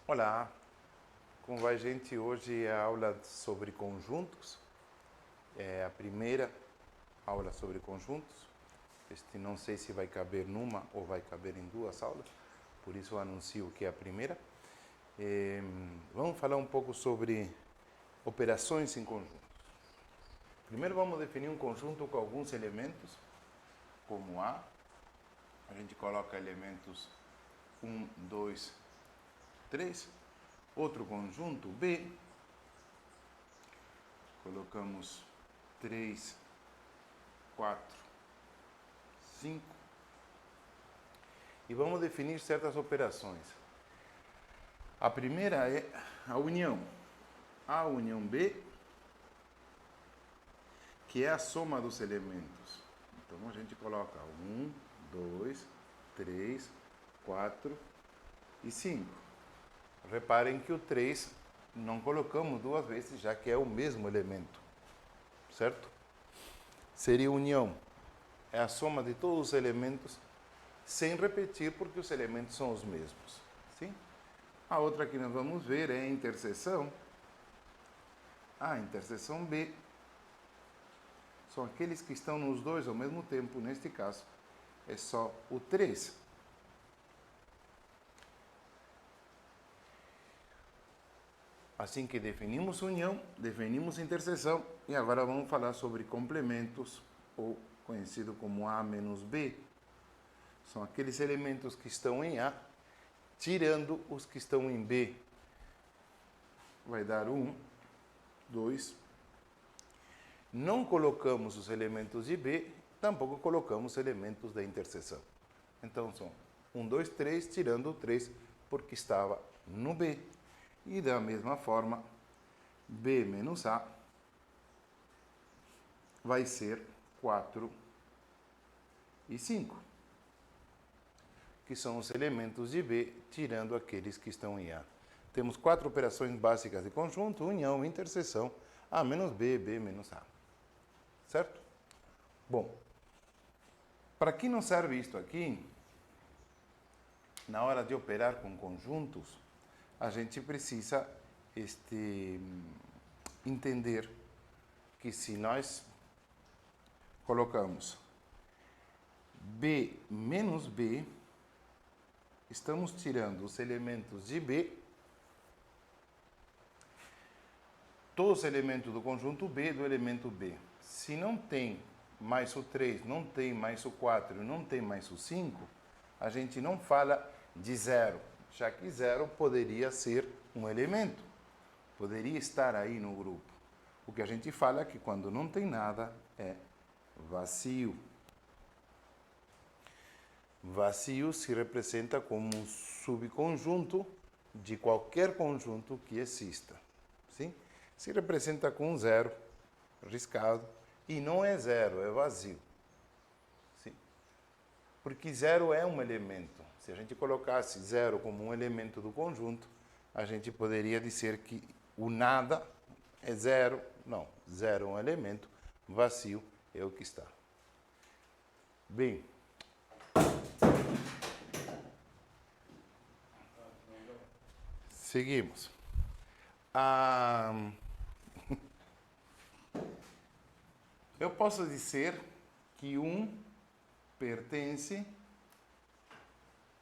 Olá, como vai, gente? Hoje é a aula sobre conjuntos. É a primeira aula sobre conjuntos. Não sei se vai caber numa ou vai caber em duas aulas, por isso eu anuncio que é a primeira. Vamos falar um pouco sobre operações em conjuntos. Primeiro vamos definir um conjunto com alguns elementos, como A. A gente coloca elementos 1, 2, 3. Outro conjunto, B. Colocamos 3, 4, 5. E vamos definir certas operações. A primeira é a união. A união B, que é a soma dos elementos. Então a gente coloca 1, 2, 3, 4 e 5. Reparem que o 3 não colocamos duas vezes, já que é o mesmo elemento. Certo? Seria união. É a soma de todos os elementos, sem repetir, porque os elementos são os mesmos. Sim? A outra que nós vamos ver é a interseção. A interseção B são aqueles que estão nos dois ao mesmo tempo. Neste caso, é só o 3. Assim que definimos união, definimos interseção, e agora vamos falar sobre complementos, ou conhecido como A menos B. São aqueles elementos que estão em A, tirando os que estão em B. Vai dar 1, 2. Não colocamos os elementos de B, tampouco colocamos elementos da interseção. Então são 1, 2, 3, tirando o 3, porque estava no B. E da mesma forma, B menos A vai ser 4 e 5, que são os elementos de B, tirando aqueles que estão em A. Temos 4 operações básicas de conjunto: união, interseção, A menos B, B menos A. Certo? Bom, para que não serve isto aqui? Na hora de operar com conjuntos, a gente precisa entender que se nós colocamos B menos B, estamos tirando os elementos de B, todos os elementos do conjunto B do elemento B. Se não tem mais o 3, não tem mais o 4, não tem mais o 5, a gente não fala de zero, já que zero poderia ser um elemento, poderia estar aí no grupo. O que a gente fala é que quando não tem nada é vazio. Vazio se representa como um subconjunto de qualquer conjunto que exista. Sim? Se representa com zero, riscado, e não é zero, é vazio. Sim? Porque zero é um elemento. Se a gente colocasse zero como um elemento do conjunto, a gente poderia dizer que o nada é zero. Não, zero é um elemento, vazio é o que está. Bem, seguimos. Eu posso dizer que um pertence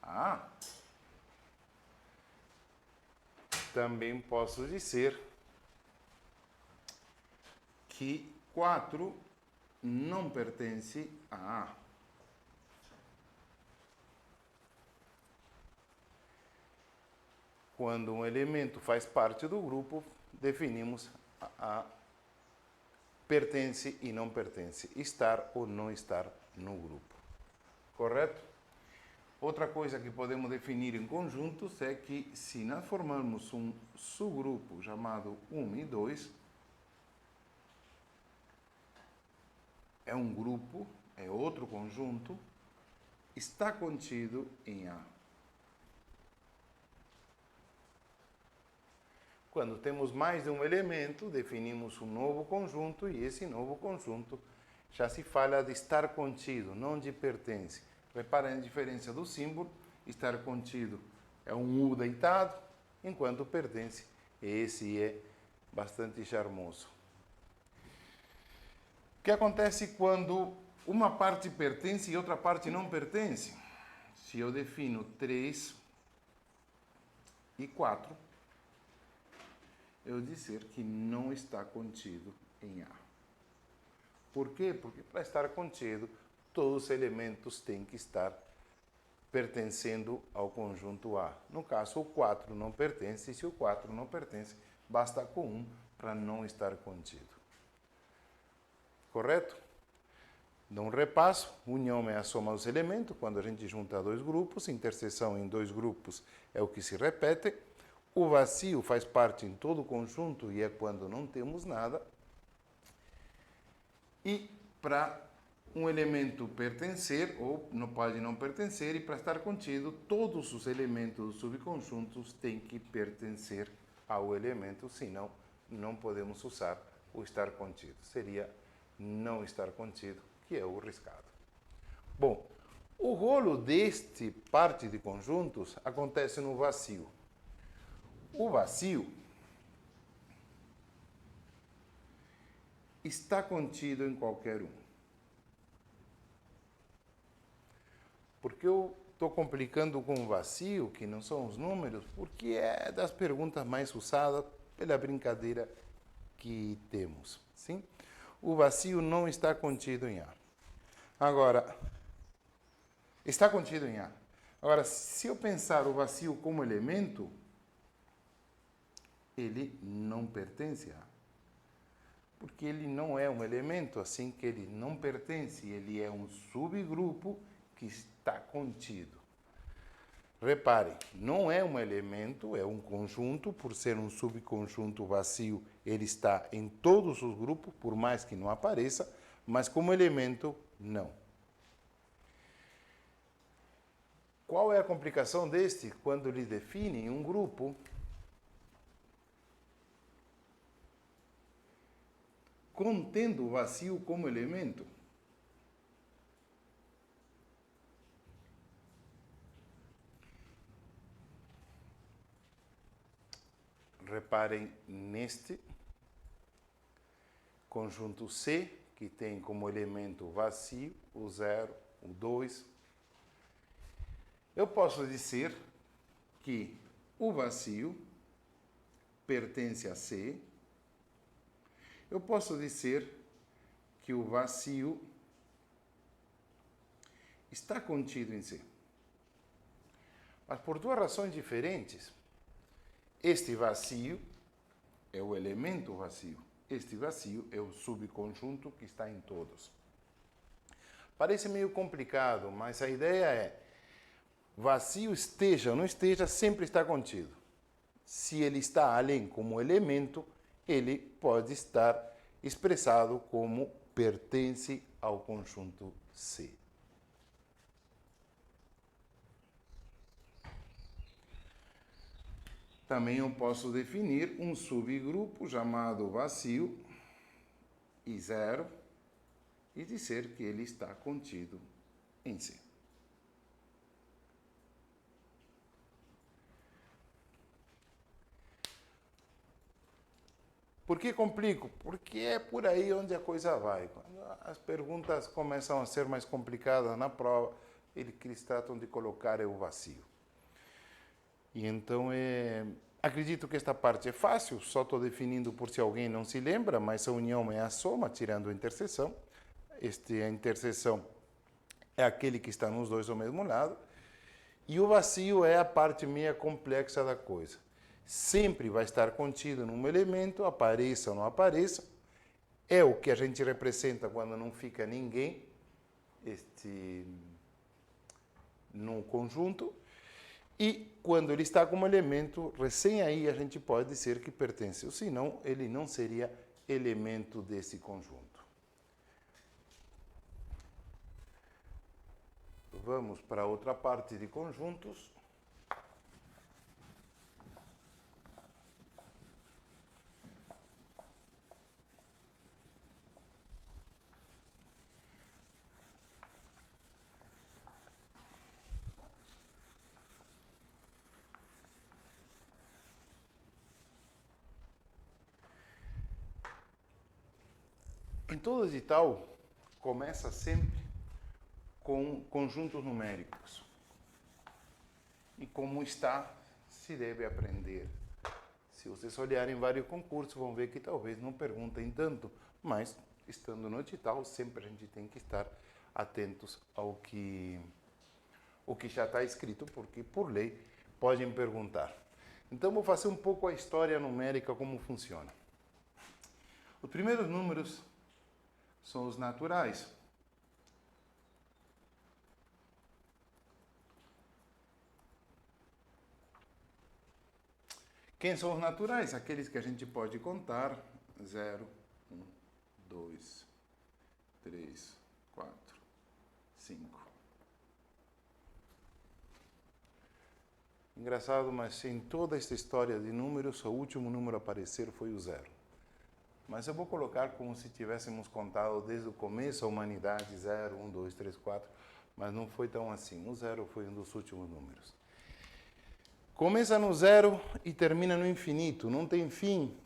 a A. Também posso dizer que 4 não pertence a A. Quando um elemento faz parte do grupo, definimos a pertence e não pertence, estar ou não estar no grupo. Correto? Outra coisa que podemos definir em conjuntos é que se nós formarmos um subgrupo chamado 1 e 2, é um grupo, é outro conjunto, está contido em A. Quando temos mais de um elemento, definimos um novo conjunto, e esse novo conjunto já se fala de estar contido, não de pertence. Reparem a diferença do símbolo. Estar contido é um U deitado, enquanto pertence, esse é bastante charmoso. O que acontece quando uma parte pertence e outra parte não pertence? Se eu defino 3 e 4, eu dizer que não está contido em A. Por quê? Porque para estar contido, todos os elementos têm que estar pertencendo ao conjunto A. No caso, o 4 não pertence, e se o 4 não pertence, basta com 1 para não estar contido. Correto? Dou um repasso, união é a soma dos elementos, quando a gente junta dois grupos, interseção em dois grupos é o que se repete, o vazio faz parte em todo o conjunto e é quando não temos nada, e para um elemento pertencer, ou não pode não pertencer, e para estar contido, todos os elementos dos subconjuntos têm que pertencer ao elemento, senão não podemos usar o estar contido. Seria não estar contido, que é o riscado. Bom, o rolo deste parte de conjuntos acontece no vazio. O vazio está contido em qualquer um. Porque eu estou complicando com o vazio, que não são os números, porque é das perguntas mais usadas pela brincadeira que temos. Sim? O vazio não está contido em A. Agora, está contido em A. Agora, se eu pensar o vazio como elemento, ele não pertence a A. Porque ele não é um elemento, assim que ele não pertence, ele é um subgrupo que está contido. Reparem, não é um elemento, é um conjunto, por ser um subconjunto vazio, ele está em todos os grupos, por mais que não apareça, mas como elemento, não. Qual é a complicação deste? Quando ele define um grupo contendo o vazio como elemento. Reparem neste conjunto C, que tem como elemento vazio, o 0, o 2. Eu posso dizer que o vazio pertence a C. Eu posso dizer que o vazio está contido em C. Mas por duas razões diferentes. Este vazio é o elemento vazio. Este vazio é o subconjunto que está em todos. Parece meio complicado, mas a ideia é: vazio esteja ou não esteja, sempre está contido. Se ele está além como elemento, ele pode estar expressado como pertence ao conjunto C. Também eu posso definir um subgrupo chamado vazio e 0 e dizer que ele está contido em C. Por que complico? Porque é por aí onde a coisa vai. Quando as perguntas começam a ser mais complicadas na prova, eles tratam de colocar o vazio. E então, acredito que esta parte é fácil, só estou definindo por se alguém não se lembra, mas a união é a soma, tirando a interseção. A interseção é aquele que está nos dois ao mesmo lado. E o vazio é a parte meia complexa da coisa. Sempre vai estar contido num elemento, apareça ou não apareça. É o que a gente representa quando não fica ninguém num conjunto. E quando ele está como elemento, recém aí a gente pode dizer que pertence, ou senão ele não seria elemento desse conjunto. Vamos para outra parte de conjuntos. Em todo edital, começa sempre com conjuntos numéricos. E como está, se deve aprender. Se vocês olharem vários concursos, vão ver que talvez não perguntem tanto, mas estando no edital, sempre a gente tem que estar atentos ao que já está escrito, porque por lei podem perguntar. Então vou fazer um pouco a história numérica, como funciona. Os primeiros números são os naturais. Quem são os naturais? Aqueles que a gente pode contar. 0, 1, 2, 3, 4, 5. Engraçado, mas em toda esta história de números, o último número a aparecer foi o 0. Mas eu vou colocar como se tivéssemos contado desde o começo a humanidade, 0, 1, 2, 3, 4, mas não foi tão assim. O 0 foi um dos últimos números. Começa no 0 e termina no infinito, não tem fim.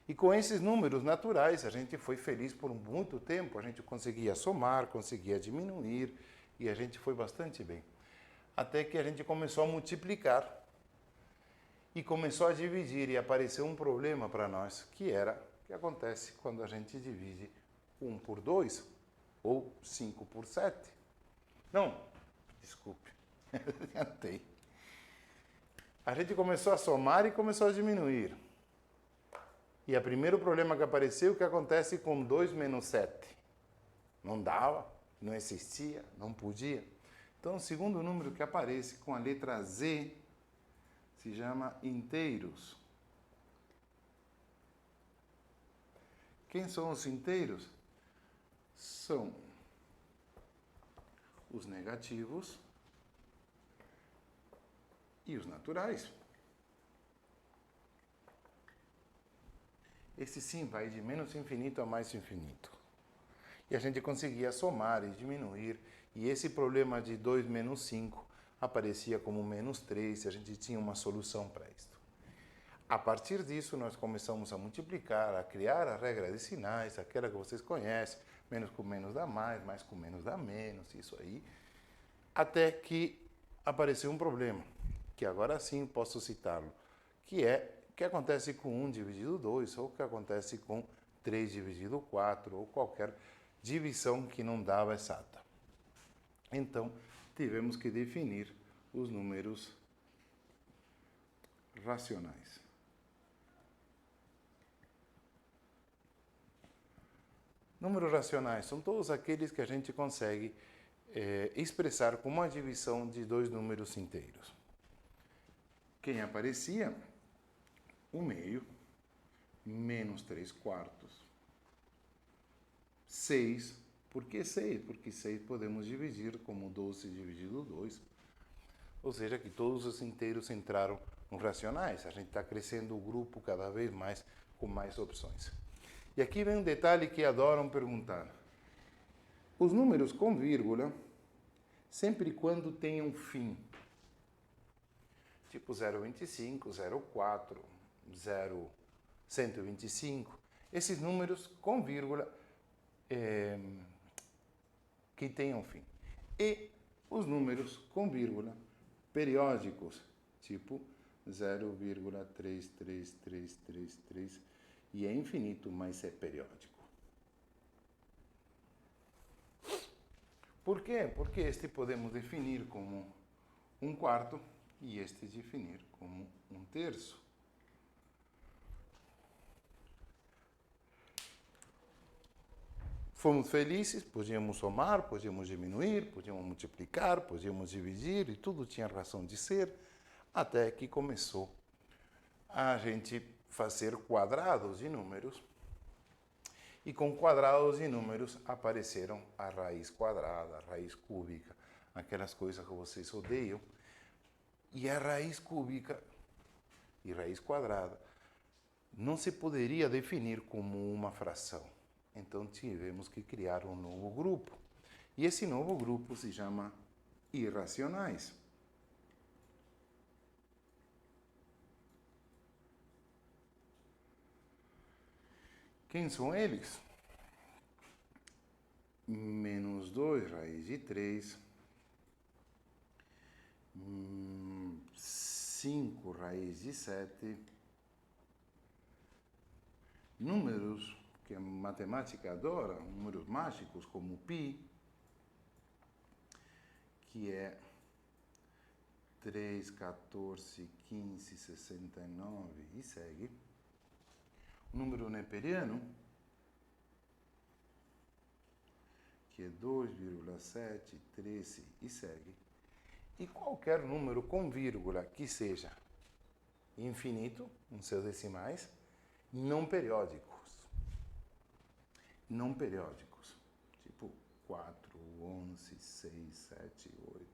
E com esses números naturais, a gente foi feliz por muito tempo. A gente conseguia somar, conseguia diminuir, e a gente foi bastante bem. Até que a gente começou a multiplicar e começou a dividir, e apareceu um problema para nós, que era o que acontece quando a gente divide 1 por 2 ou 5 por 7. Não, desculpe, adiantei. A gente começou a somar e começou a diminuir. E o primeiro problema que apareceu, o que acontece com 2 menos 7? Não dava, não existia, não podia. Então, o segundo número que aparece com a letra Z se chama inteiros. Quem são os inteiros? São os negativos e os naturais. Esse sim vai de menos infinito a mais infinito. E a gente conseguia somar e diminuir, e esse problema de 2 menos 5 aparecia como menos 3, e a gente tinha uma solução para isto. A partir disso, nós começamos a multiplicar, a criar a regra de sinais, aquela que vocês conhecem, menos com menos dá mais com menos dá menos, isso aí, até que apareceu um problema, que agora sim posso citá-lo, que é o que acontece com 1 dividido 2, ou o que acontece com 3 dividido 4, ou qualquer divisão que não dava exata. Então, tivemos que definir os números racionais. Números racionais são todos aqueles que a gente consegue expressar como uma divisão de dois números inteiros. Quem aparecia? O meio, menos 3 quartos. 6. Por que 6? Porque 6 podemos dividir como 12 dividido 2. Ou seja, que todos os inteiros entraram nos racionais. A gente está crescendo o grupo cada vez mais com mais opções. E aqui vem um detalhe que adoram perguntar. Os números com vírgula, sempre quando tenham fim, tipo 0,25, 0,4, 0,125, esses números com vírgula que tenham fim. E os números com vírgula periódicos, tipo 0,33333, e é infinito, mas é periódico. Por quê? Porque este podemos definir como 1/4 e este definir como 1/3. Fomos felizes, podíamos somar, podíamos diminuir, podíamos multiplicar, podíamos dividir, e tudo tinha razão de ser, até que começou a gente fazer quadrados de números, e com quadrados de números apareceram a raiz quadrada, a raiz cúbica, aquelas coisas que vocês odeiam, e a raiz cúbica e raiz quadrada não se poderia definir como uma fração. Então tivemos que criar um novo grupo. E esse novo grupo se chama irracionais. Quem são eles? Menos 2 raiz de 3, 5 raiz de 7, números que a matemática adora, números mágicos como π, que é 3, 14, 15, 69 e segue. O número neperiano, que é 2,7, 13 e segue. E qualquer número com vírgula que seja infinito, nos seus decimais, não periódicos. Não periódicos. Tipo 4, 11, 6, 7, 8.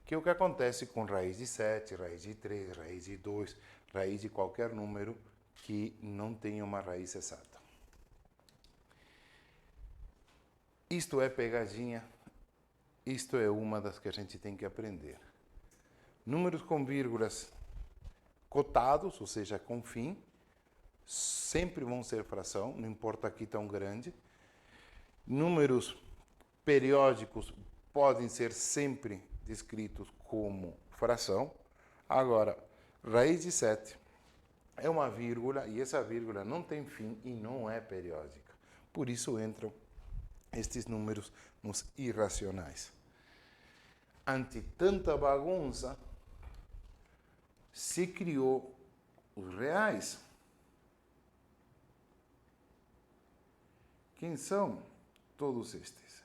Que é o que acontece com raiz de 7, raiz de 3, raiz de 2, raiz de qualquer número que não tenha uma raiz exata. Isto é pegadinha, isto é uma das que a gente tem que aprender. Números com vírgulas cotados, ou seja, com fim, sempre vão ser fração, não importa aqui tão grande. Números periódicos podem ser sempre descritos como fração. Agora, raiz de 7 é uma vírgula e essa vírgula não tem fim e não é periódica. Por isso entram estes números nos irracionais. Ante tanta bagunça, se criou os reais. Quem são todos estes?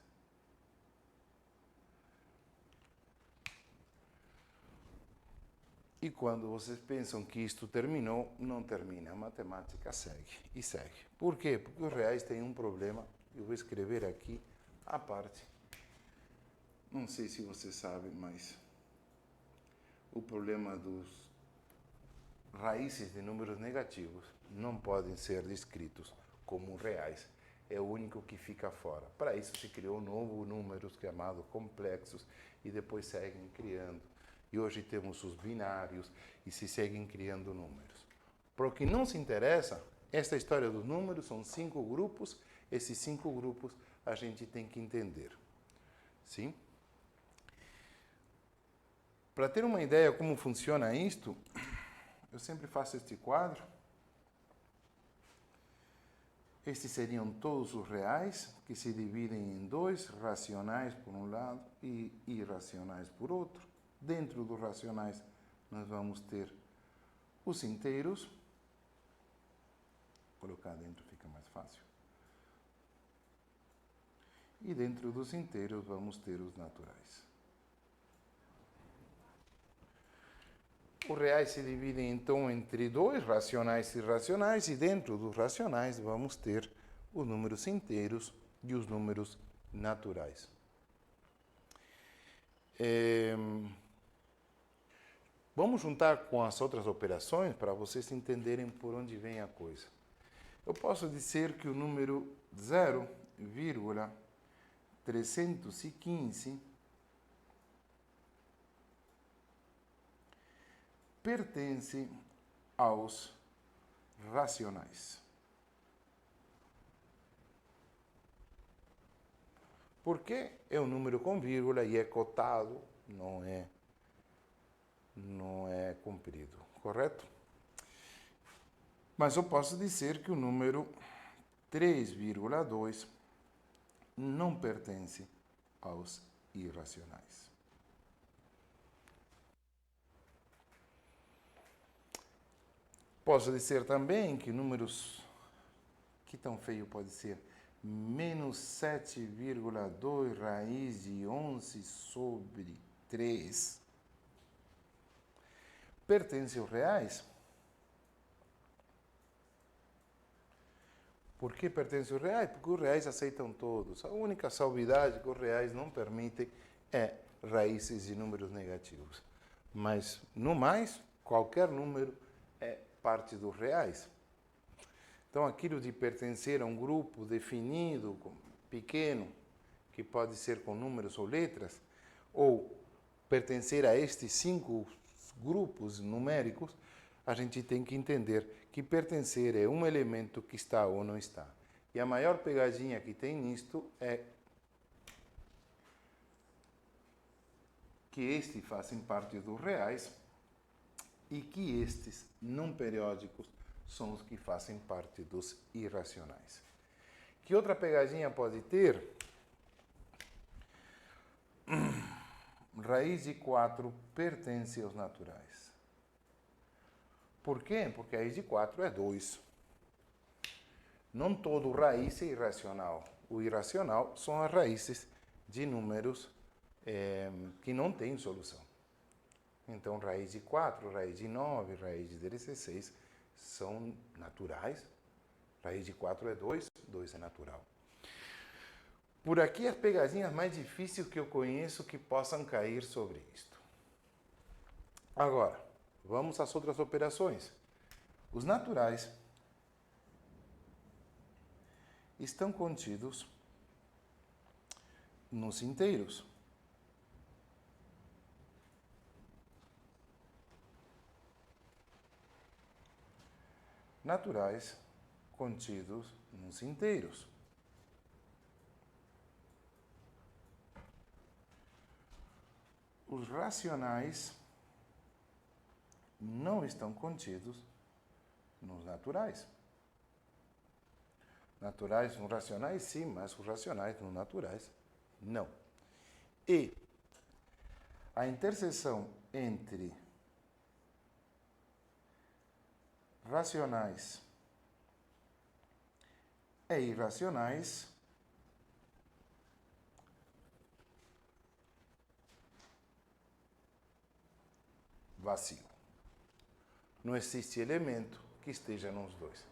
E quando vocês pensam que isto terminou, não termina. A matemática segue e segue. Por quê? Porque os reais têm um problema. Eu vou escrever aqui a parte. Não sei se você sabe, mas o problema dos raízes de números negativos não podem ser descritos como reais. É o único que fica fora. Para isso se criou novos números chamados complexos e depois seguem criando. E hoje temos os binários e se seguem criando números. Para o que não se interessa, esta história dos números são 5 grupos. Esses 5 grupos a gente tem que entender. Sim? Para ter uma ideia como funciona isto, eu sempre faço este quadro. Estes seriam todos os reais, que se dividem em 2, racionais por um lado e irracionais por outro. Dentro dos racionais, nós vamos ter os inteiros. Vou colocar dentro, fica mais fácil. E dentro dos inteiros, vamos ter os naturais. Os reais se dividem, então, entre 2, racionais e irracionais, e dentro dos racionais vamos ter os números inteiros e os números naturais. Vamos juntar com as outras operações para vocês entenderem por onde vem a coisa. Eu posso dizer que o número 0,315 pertence aos racionais. Porque é um número com vírgula e é cotado, não é comprido, correto? Mas eu posso dizer que o número 3,2 não pertence aos irracionais. Posso dizer também que números, que tão feio pode ser, menos 7,2 raiz de 11 sobre 3 pertence aos reais. Por que pertence aos reais? Porque os reais aceitam todos. A única salvidade que os reais não permitem é raízes de números negativos. Mas, no mais, qualquer número é parte dos reais. Então, aquilo de pertencer a um grupo definido, pequeno, que pode ser com números ou letras, ou pertencer a estes 5 grupos numéricos, a gente tem que entender que pertencer é um elemento que está ou não está. E a maior pegadinha que tem nisto é que estes fazem parte dos reais e que estes não periódicos são os que fazem parte dos irracionais. Que outra pegadinha pode ter? Raiz de 4 pertence aos naturais. Por quê? Porque a raiz de 4 é 2. Não todo raiz é irracional. O irracional são as raízes de números que não têm solução. Então, raiz de 4, raiz de 9, raiz de 16 são naturais. Raiz de 4 é 2, 2 é natural. Por aqui as pegadinhas mais difíceis que eu conheço que possam cair sobre isto. Agora, vamos às outras operações. Os naturais estão contidos nos inteiros. Naturais contidos nos inteiros. Os racionais não estão contidos nos naturais. Naturais nos racionais, sim, mas os racionais nos naturais, não. E a interseção entre racionais e irracionais vazio. Não existe elemento que esteja nos dois.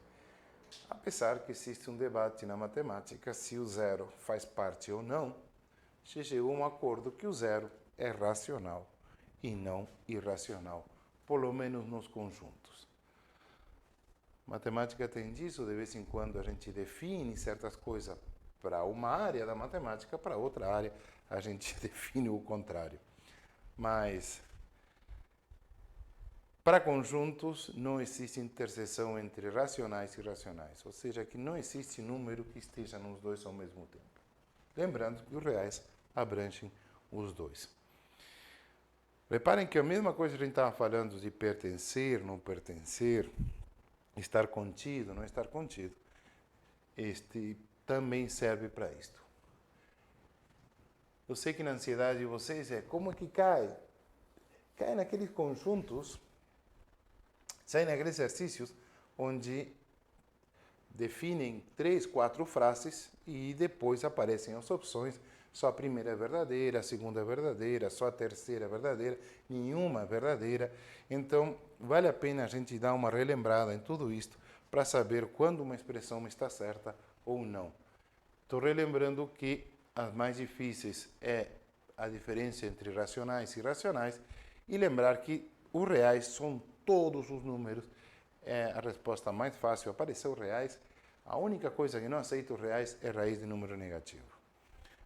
Apesar que existe um debate na matemática se o zero faz parte ou não, se chegou a um acordo que o zero é racional e não irracional, pelo menos nos conjuntos. Matemática tem disso, de vez em quando a gente define certas coisas para uma área da matemática, para outra área a gente define o contrário. Mas para conjuntos não existe interseção entre racionais e irracionais, ou seja, que não existe número que esteja nos dois ao mesmo tempo. Lembrando que os reais abrangem os dois. Reparem que a mesma coisa que a gente estava falando de pertencer, não pertencer, estar contido, não estar contido, este também serve para isto. Eu sei que na ansiedade de vocês é como é que cai? Cai naqueles conjuntos, sai naqueles exercícios onde definem 3, 4 frases e depois aparecem as opções. Só a primeira é verdadeira, a segunda é verdadeira, só a terceira é verdadeira, nenhuma é verdadeira. Então, vale a pena a gente dar uma relembrada em tudo isto para saber quando uma expressão está certa ou não. Estou relembrando que as mais difíceis é a diferença entre racionais e irracionais e lembrar que os reais são todos os números. É a resposta mais fácil. Apareceu reais. A única coisa que não aceita os reais é raiz de número negativo.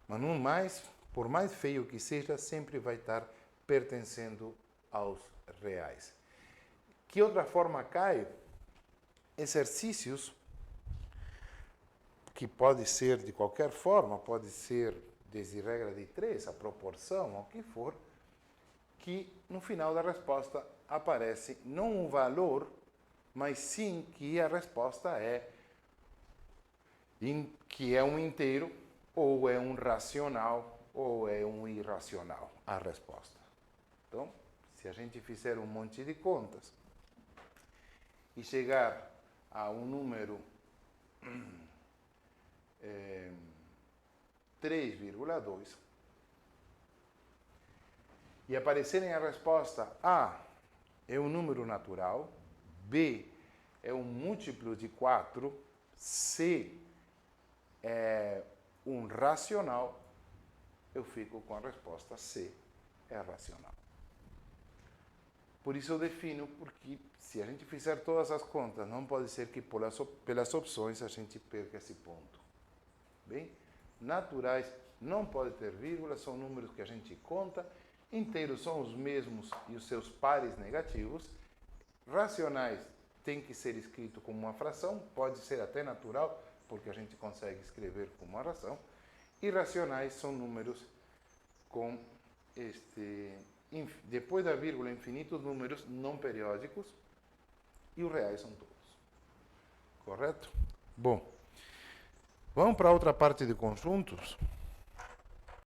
Mas, por mais feio que seja, sempre vai estar pertencendo aos reais. Que outra forma cai? Exercícios, que pode ser de qualquer forma, pode ser desde regra de 3, a proporção, o que for, que no final da resposta aparece não um valor, mas sim que a resposta é que é um inteiro, ou é um racional, ou é um irracional, a resposta. Então, se a gente fizer um monte de contas e chegar a um número 3,2 e aparecerem a resposta A é um número natural, B é um múltiplo de 4, C é um racional, eu fico com a resposta C, é racional. Por isso eu defino, porque se a gente fizer todas as contas, não pode ser que pelas opções a gente perca esse ponto. Bem? Naturais não pode ter vírgula, são números que a gente conta, inteiros são os mesmos e os seus pares negativos, racionais tem que ser escrito como uma fração, pode ser até natural, porque a gente consegue escrever como uma fração. Irracionais são números com depois da vírgula, infinitos números não periódicos, e os reais são todos. Correto? Bom, vamos para outra parte de conjuntos.